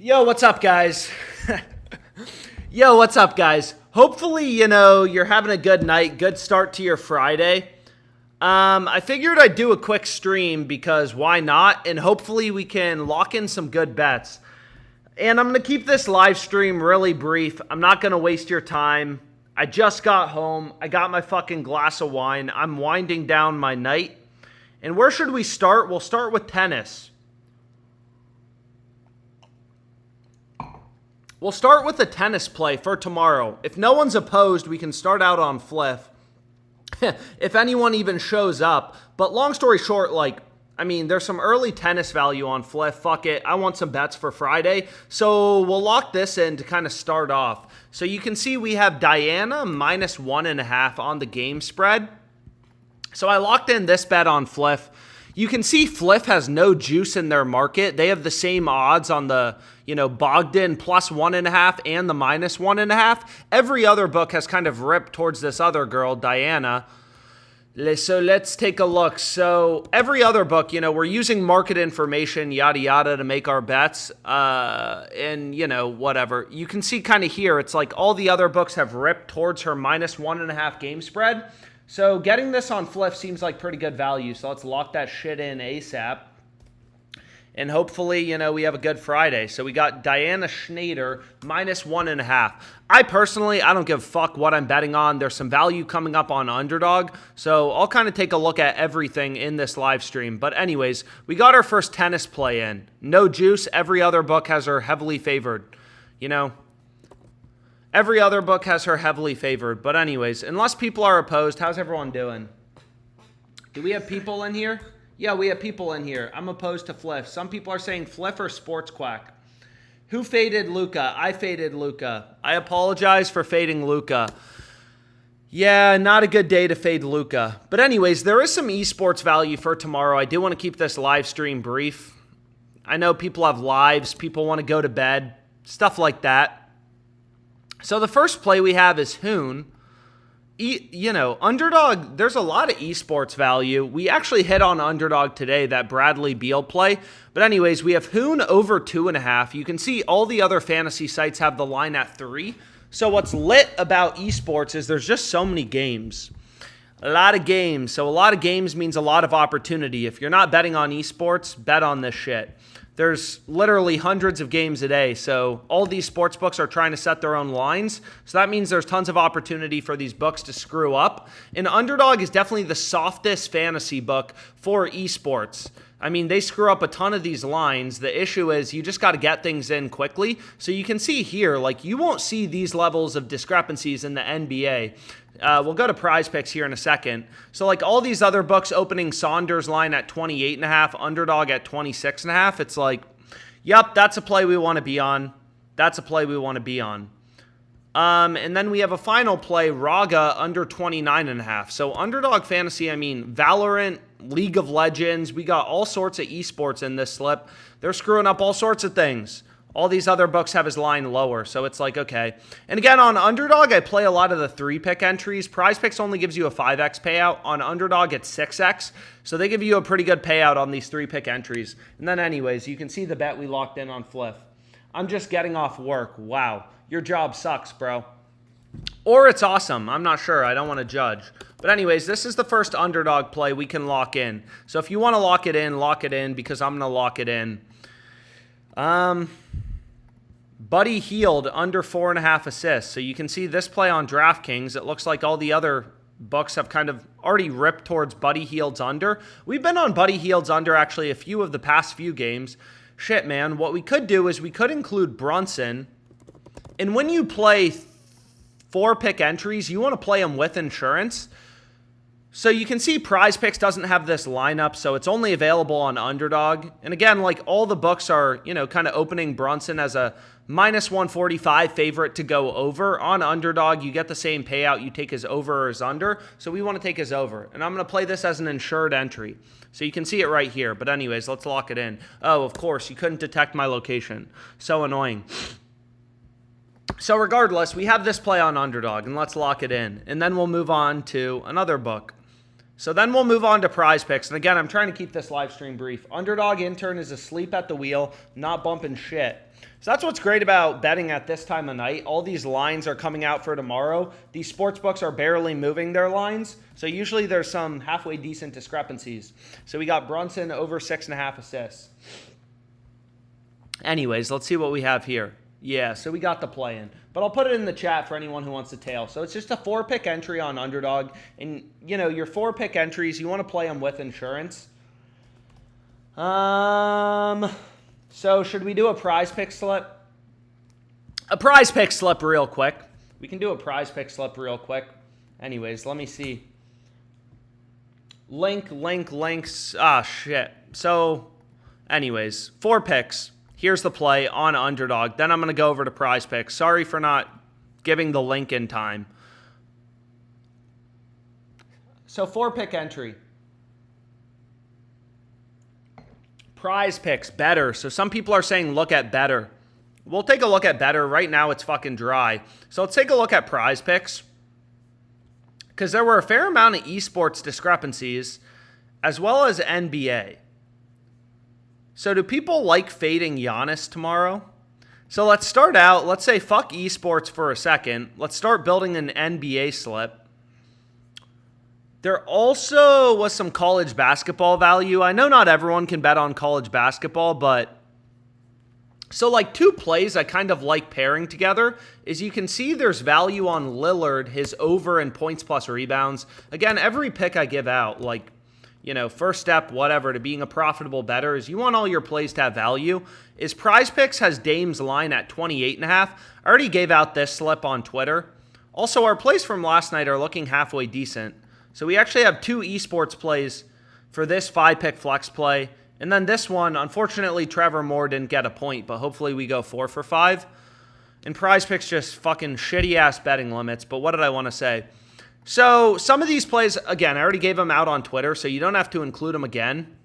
Yo, what's up, guys? Yo, what's up, guys? Hopefully, you're having a good night, good start to your Friday. I figured I'd do a quick stream because why not? And hopefully we can lock in some good bets. And I'm going to keep this live stream really brief. I'm not going to waste your time. I just got home. I got my fucking glass of wine. I'm winding down my night. And where should we start? We'll start with tennis. We'll start with the tennis play for tomorrow. If no one's opposed, we can start out on Fliff. If anyone even shows up. But long story short, there's some early tennis value on Fliff. Fuck it. I want some bets for Friday. So we'll lock this in to kind of start off. So you can see we have Diana minus 1.5 on the game spread. So I locked in this bet on Fliff. You can see Fliff has no juice in their market. They have the same odds on the, Bogdan plus 1.5 and the minus 1.5. Every other book has kind of ripped towards this other girl, Diana. So let's take a look. So every other book, we're using market information, yada, yada, to make our bets. Whatever. You can see kind of here, it's like all the other books have ripped towards her minus 1.5 game spread. So getting this on Fliff seems like pretty good value. So let's lock that shit in ASAP. And hopefully, we have a good Friday. So we got Diana Schneider minus 1.5. I don't give a fuck what I'm betting on. There's some value coming up on Underdog. So I'll kind of take a look at everything in this live stream. But anyways, we got our first tennis play in. No juice. Every other book has her heavily favored. Every other book has her heavily favored. But anyways, unless people are opposed, how's everyone doing? Do we have people in here? Yeah, we have people in here. I'm opposed to Fliff. Some people are saying Fliff or Sports Quack. Who faded Luca? I faded Luca. I apologize for fading Luca. Yeah, not a good day to fade Luca. But anyways, there is some esports value for tomorrow. I do want to keep this live stream brief. I know people have lives. People want to go to bed. Stuff like that. So the first play we have is Hoon. Underdog, there's a lot of esports value. We actually hit on Underdog today, that Bradley Beal play. But anyways, we have Hoon over 2.5. You can see all the other fantasy sites have the line at 3. So what's lit about esports is there's just so many games. A lot of games. So a lot of games means a lot of opportunity. If you're not betting on esports, bet on this shit. There's literally hundreds of games a day, so all these sports books are trying to set their own lines. So that means there's tons of opportunity for these books to screw up. And Underdog is definitely the softest fantasy book for esports. They screw up a ton of these lines. The issue is you just got to get things in quickly. So you can see here, you won't see these levels of discrepancies in the NBA. We'll go to PrizePicks here in a second. So all these other books opening Saunders line at 28.5, Underdog at 26.5. It's yep, that's a play we want to be on. That's a play we want to be on. And then we have a final play, Raga under 29.5. So Underdog Fantasy, Valorant, League of Legends. We got all sorts of esports in this slip. They're screwing up all sorts of things. All these other books have his line lower, so it's okay. And again, on Underdog, I play a lot of the 3-pick entries. PrizePicks only gives you a 5x payout. On Underdog, it's 6x. So they give you a pretty good payout on these 3-pick entries. And then anyways, you can see the bet we locked in on Fliff. I'm just getting off work. Wow. Your job sucks, bro. Or it's awesome. I'm not sure. I don't want to judge. But anyways, this is the first Underdog play we can lock in. So if you want to lock it in because I'm going to lock it in. Buddy Hield under 4.5 assists. So you can see this play on DraftKings. It looks like all the other books have kind of already ripped towards Buddy Hield's under. We've been on Buddy Hield's under actually a few of the past few games. Shit, man. What we could do is we could include Brunson. And when you play 4-pick entries, you want to play them with insurance. So you can see PrizePicks doesn't have this lineup, so it's only available on Underdog. And again, all the books are, kind of opening Brunson as a minus 145 favorite to go over. On Underdog, you get the same payout. You take his over or his under. So we want to take his over. And I'm going to play this as an insured entry. So you can see it right here. But anyways, let's lock it in. Oh, of course, you couldn't detect my location. So annoying. So regardless, we have this play on Underdog, and let's lock it in. And then we'll move on to another book. So then we'll move on to PrizePicks. And again, I'm trying to keep this live stream brief. Underdog intern is asleep at the wheel, not bumping shit. So that's what's great about betting at this time of night. All these lines are coming out for tomorrow. These sports books are barely moving their lines. So usually there's some halfway decent discrepancies. So we got Brunson over 6.5 assists. Anyways, let's see what we have here. Yeah, so we got the play-in. But I'll put it in the chat for anyone who wants to tail. So it's just a 4-pick entry on Underdog. And, you know, your 4-pick entries, you want to play them with insurance. So should we do a PrizePick slip? A PrizePick slip real quick. We can do a PrizePick slip real quick. Anyways, let me see. Links. Ah, shit. So, anyways, 4 picks. Here's the play on Underdog. Then I'm going to go over to PrizePicks. Sorry for not giving the link in time. So 4-pick entry. PrizePicks, better. So some people are saying look at better. We'll take a look at better. Right now it's fucking dry. So let's take a look at PrizePicks. Because there were a fair amount of esports discrepancies as well as NBA. So do people like fading Giannis tomorrow? So let's start out. Let's say fuck esports for a second. Let's start building an NBA slip. There also was some college basketball value. I know not everyone can bet on college basketball, but so like 2 plays I kind of like pairing together is you can see there's value on Lillard, his over in points plus rebounds. Again, every pick I give out, like, you know, first step, whatever, to being a profitable bettor is you want all your plays to have value. Is PrizePicks has Dame's line at 28.5. I already gave out this slip on Twitter. Also, our plays from last night are looking halfway decent. So we actually have 2 esports plays for this 5-pick flex play. And then this one, unfortunately, Trevor Moore didn't get a point, but hopefully we go 4 for 5. And PrizePicks just fucking shitty-ass betting limits. But what did I want to say? So some of these plays, again, I already gave them out on Twitter, so you don't have to include them again.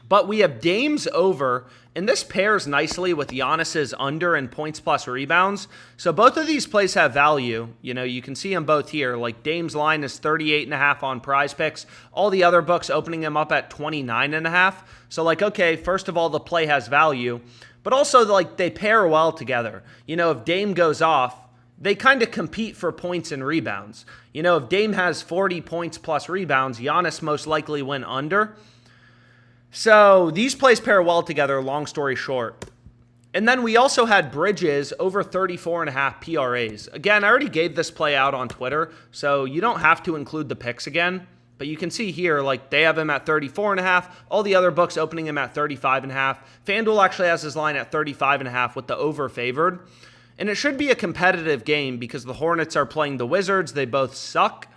But we have Dame's over, and this pairs nicely with Giannis's under in points plus rebounds. So both of these plays have value. You know, you can see them both here. Like Dame's line is 38.5 on PrizePicks. All the other books opening them up at 29.5. So like, okay, first of all, the play has value. But also, like, they pair well together. You know, if Dame goes off, they kind of compete for points and rebounds. You know, if Dame has 40 points plus rebounds, Giannis most likely went under. So these plays pair well together, long story short. And then we also had Bridges over 34.5 PRAs. Again, I already gave this play out on Twitter, so you don't have to include the picks again. But you can see here, like, they have him at 34.5. All the other books opening him at 35.5. FanDuel actually has his line at 35.5 with the over favored. And it should be a competitive game because the Hornets are playing the Wizards. They both suck.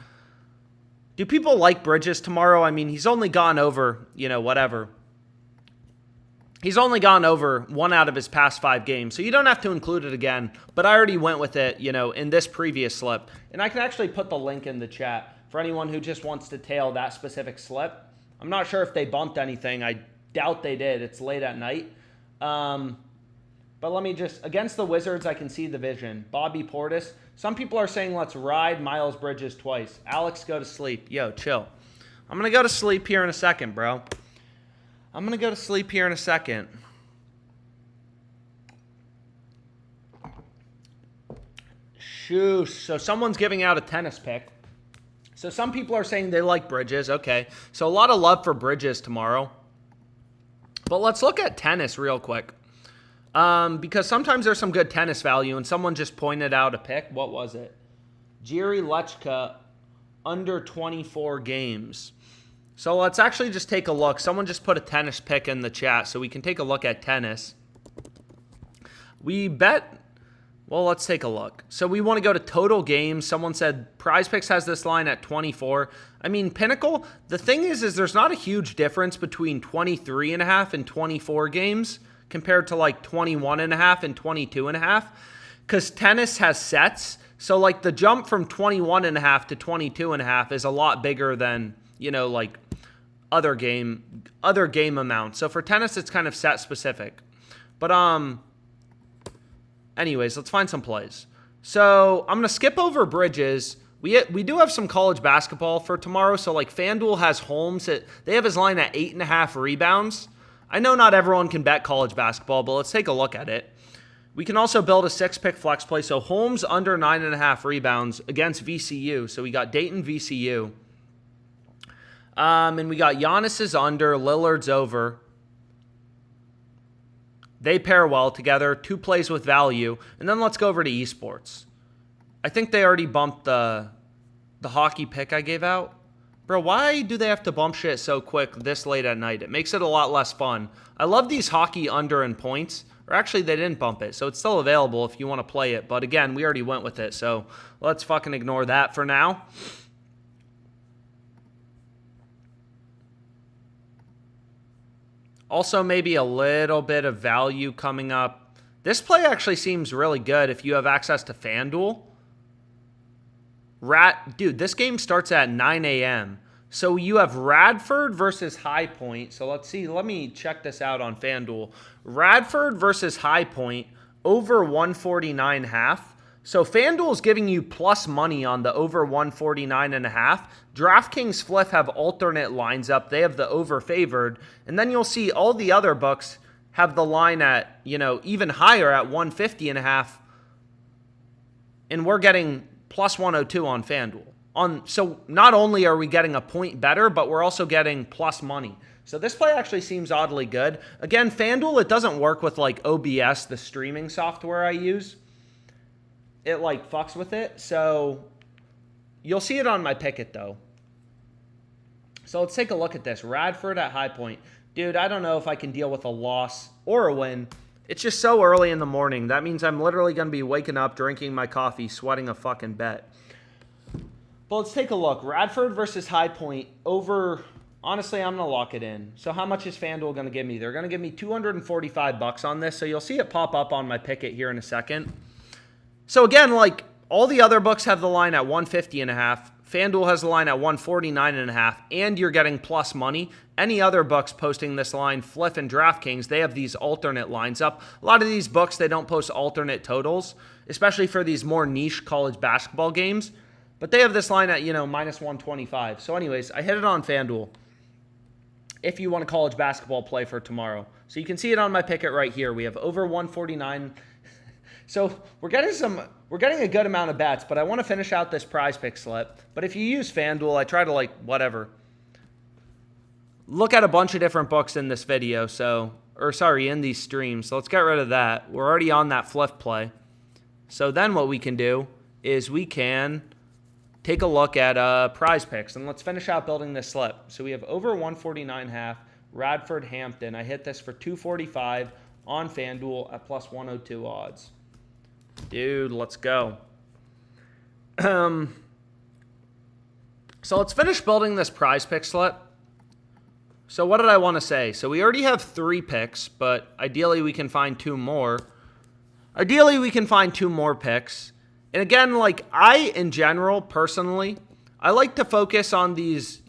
Do people like Bridges tomorrow? I mean, he's only gone over, you know, whatever. He's only gone over 1 out of his past 5 games. So you don't have to include it again. But I already went with it, you know, in this previous slip. And I can actually put the link in the chat for anyone who just wants to tail that specific slip. I'm not sure if they bumped anything. I doubt they did. It's late at night. But let me just, against the Wizards, I can see the vision. Bobby Portis. Some people are saying let's ride Miles Bridges twice. Alex, go to sleep. Yo, chill. I'm going to go to sleep here in a second, bro. I'm going to go to sleep here in a second. Shoosh. So someone's giving out a tennis pick. So some people are saying they like Bridges. Okay. So a lot of love for Bridges tomorrow. But let's look at tennis real quick. Because sometimes there's some good tennis value, and someone just pointed out a pick. What was it? Jiri Lechka, under 24 games. So let's actually just take a look. Someone just put a tennis pick in the chat, so we can take a look at tennis. We bet, well, let's take a look. So we want to go to total games. Someone said PrizePicks has this line at 24. I mean, Pinnacle, the thing is there's not a huge difference between 23.5 and 24 games. Compared to like 21.5 and 22.5, because tennis has sets. So like the jump from 21.5 to 22.5 is a lot bigger than, you know, like other game amounts. So for tennis, it's kind of set specific. But anyways, let's find some plays. So I'm gonna skip over Bridges. We do have some college basketball for tomorrow. So like FanDuel has Holmes. They have his line at 8.5 rebounds. I know not everyone can bet college basketball, but let's take a look at it. We can also build a 6-pick flex play. So Holmes under 9.5 rebounds against VCU. So we got Dayton VCU. And we got Giannis is under, Lillard's over. They pair well together. 2 plays with value. And then let's go over to Esports. I think they already bumped the hockey pick I gave out. Bro, why do they have to bump shit so quick this late at night? It makes it a lot less fun. I love these hockey under and points. Or actually, they didn't bump it, so it's still available if you want to play it. But again, we already went with it, so let's fucking ignore that for now. Also, maybe a little bit of value coming up. This play actually seems really good if you have access to FanDuel. Dude, this game starts at 9 a.m. So you have Radford versus High Point. So let's see. Let me check this out on FanDuel. Radford versus High Point over 149.5. So FanDuel is giving you plus money on the over 149.5. DraftKings Fliff have alternate lines up. They have the over favored. And then you'll see all the other books have the line at, even higher at 150.5. And we're getting plus 102 on FanDuel. So not only are we getting a point better, but we're also getting plus money. So this play actually seems oddly good. Again, FanDuel, it doesn't work with like OBS, the streaming software I use. It like fucks with it. So you'll see it on my picket though. So let's take a look at this. Radford at High Point. Dude, I don't know if I can deal with a loss or a win. It's just so early in the morning. That means I'm literally going to be waking up, drinking my coffee, sweating a fucking bet. But let's take a look. Radford versus High Point over, honestly, I'm going to lock it in. So how much is FanDuel going to give me? They're going to give me $245 on this. So you'll see it pop up on my picket here in a second. So again, like all the other books have the line at 150.5. FanDuel has the line at 149.5, and you're getting plus money. Any other books posting this line, Fliff and DraftKings, they have these alternate lines up. A lot of these books, they don't post alternate totals, especially for these more niche college basketball games. But they have this line at, minus 125. So anyways, I hit it on FanDuel if you want a college basketball play for tomorrow. So you can see it on my picket right here. We have over 149. So we're getting a good amount of bets, but I want to finish out this PrizePicks slip. But if you use FanDuel, I try to look at a bunch of different books in this video. In these streams. So let's get rid of that. We're already on that Fliff play. So then what we can do is we can take a look at PrizePicks, and let's finish out building this slip. So we have over 149.5, Radford Hampton. I hit this for 245 on FanDuel at plus 102 odds. Dude, let's go. So let's finish building this PrizePicks slip. So what did I want to say? So we already have 3 picks, but ideally we can find 2 more. Ideally we can find 2 more picks. And again, like in general, personally, I like to focus on these,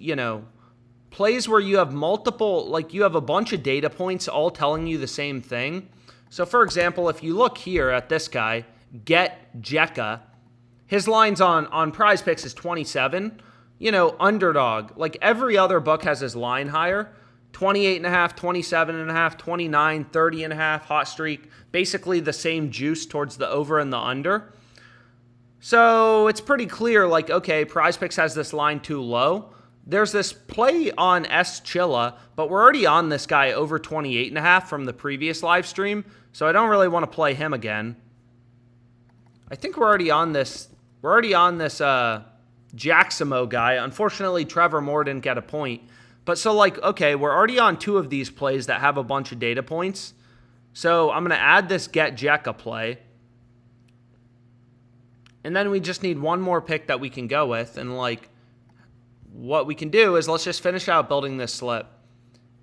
plays where you have you have a bunch of data points all telling you the same thing. So for example, if you look here at this guy, Get Jekka, his lines on PrizePicks is 27. Underdog, like every other book has his line higher. 28.5, 27.5, 29, 30.5, hot streak. Basically the same juice towards the over and the under. So it's pretty clear, okay, PrizePicks has this line too low. There's this play on S. Chilla, but we're already on this guy over 28.5 from the previous live stream, so I don't really want to play him again. I think we're already on this. We're already on this Jacksimo guy. Unfortunately, Trevor Moore didn't get a point. But so okay, we're already on 2 of these plays that have a bunch of data points. So I'm going to add this Get Jekka play. And then we just need one more pick that we can go with. And what we can do is let's just finish out building this slip.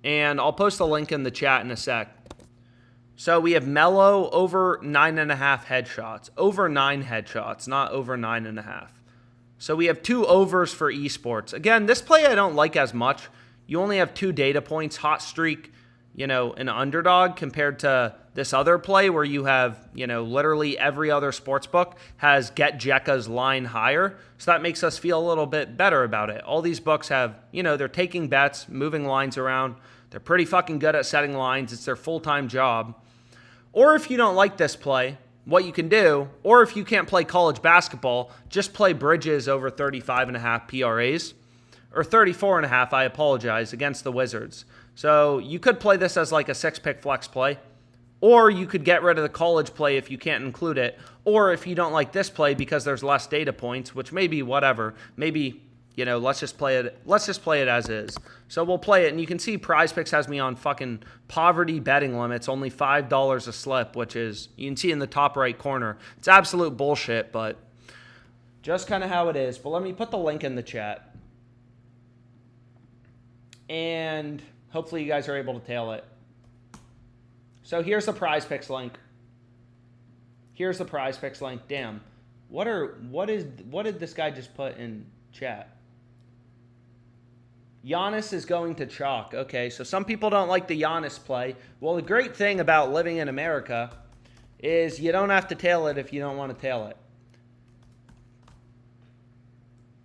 And I'll post a link in the chat in a sec. So we have Mello over 9.5 headshots. Over 9 headshots, not over 9.5. So we have 2 overs for Esports. Again, this play I don't like as much. You only have 2 data points, hot streak, an underdog compared to this other play where you have, literally every other sports book has Get Jekka's line higher. So that makes us feel a little bit better about it. All these books have, they're taking bets, moving lines around. They're pretty fucking good at setting lines. It's their full-time job. Or if you don't like this play, what you can do, or if you can't play college basketball, just play Bridges over 35.5 PRAs. Or 34.5, I apologize, against the Wizards. So you could play this as like a 6-pick flex play. Or you could get rid of the college play if you can't include it. Or if you don't like this play because there's less data points, which maybe whatever. Maybe, let's just play it. Let's just play it as is. So we'll play it, and you can see PrizePicks has me on fucking poverty betting limits, only $5 a slip, which is, you can see in the top right corner. It's absolute bullshit, but just kind of how it is. But let me put the link in the chat. And hopefully you guys are able to tail it. So here's the PrizePicks link. Here's the PrizePicks link. Damn. What did this guy just put in chat? Giannis is going to chalk. Okay, so some people don't like the Giannis play. Well, the great thing about living in America is you don't have to tail it if you don't want to tail it.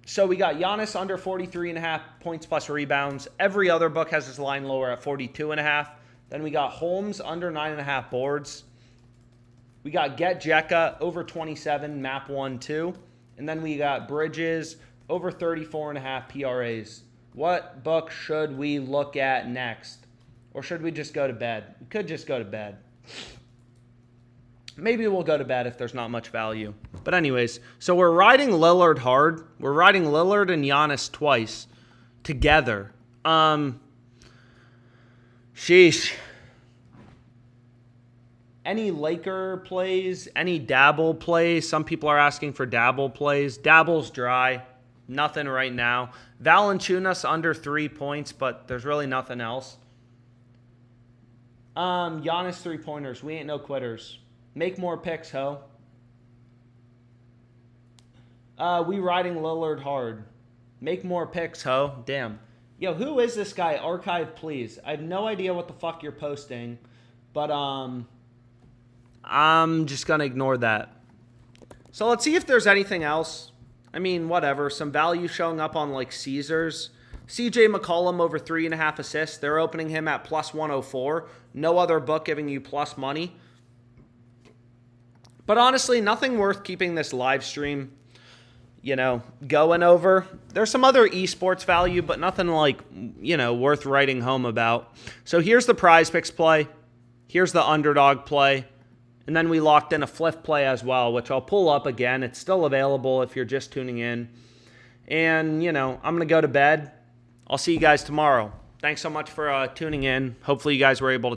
So we got Giannis under 43.5 points plus rebounds. Every other book has his line lower at 42.5. Then we got Holmes under 9.5 boards. We got Get Jekka over 27, map 1-2. And then we got Bridges over 34.5 PRAs. What book should we look at next? Or should we just go to bed? We could just go to bed. Maybe we'll go to bed if there's not much value. But anyways, so we're riding Lillard hard. We're riding Lillard and Giannis twice together. Sheesh. Any Laker plays? Any Dabble plays? Some people are asking for Dabble plays. Dabble's dry. Nothing right now. Valanciunas under 3 points, but there's really nothing else. Giannis 3-pointers. We ain't no quitters. Make more picks, ho. We riding Lillard hard. Make more picks, ho. Damn. Yo, who is this guy? Archive, please. I have no idea what the fuck you're posting, but I'm just going to ignore that. So let's see if there's anything else. I mean, whatever. Some value showing up on like Caesars. CJ McCollum over 3.5 assists. They're opening him at plus 104. No other book giving you plus money. But honestly, nothing worth keeping this live stream, going over. There's some other esports value, but nothing like, worth writing home about. So here's the PrizePicks play. Here's the underdog play. And then we locked in a Fliff play as well, which I'll pull up again. It's still available if you're just tuning in. And, I'm going to go to bed. I'll see you guys tomorrow. Thanks so much for tuning in. Hopefully you guys were able to